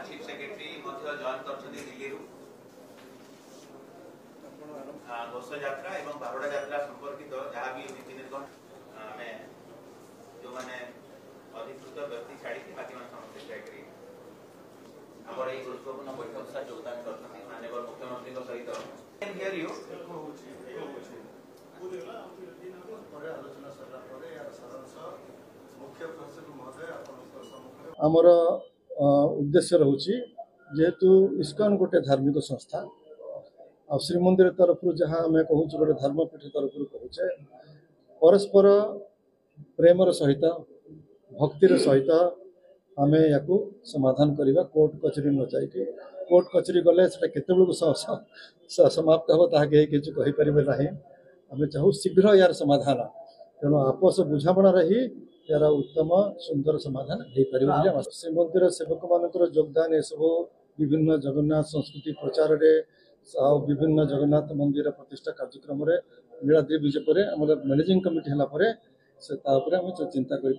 Chief secretary join कर दिल्ली घोष यात्रा और बारोड़ा यात्रा संपर्कित जहाँ भी नीति निर्गम आम जो मैंने अधिकृत व्यक्ति छाड़ी बाकी समस्त जाकर आम ये गुरुत्वपूर्ण बैठक योगदान करते माननीय मुख्यमंत्री सहित आमर उद्देश्य रोचे जेहेतु इस्कॉन गोटे धार्मिक संस्था आ श्रीमंदिर तरफ जहाँ आम कहूँ गोटे धर्मपीठ तरफ कहे परस्पर प्रेमर सहित भक्तिर सहित आम या समाधान करवा कोर्ट कचेरी न जाइए कोर्ट कचेरी गले समाप्त हम ताकि कहीपर ना आम चाहू शीघ्र यार समाधान तेणु आपस बुझाणा ही यार उत्तम सुंदर समाधान हो पार। श्रीमंदिर सेवक मान योगदान ये सब विभिन्न जगन्नाथ संस्कृति प्रचार में विभिन्न जगन्नाथ मंदिर प्रतिष्ठा कार्यक्रम नीलाद्रि विजय पर मैनेजिंग कमिटी है चिंता कर।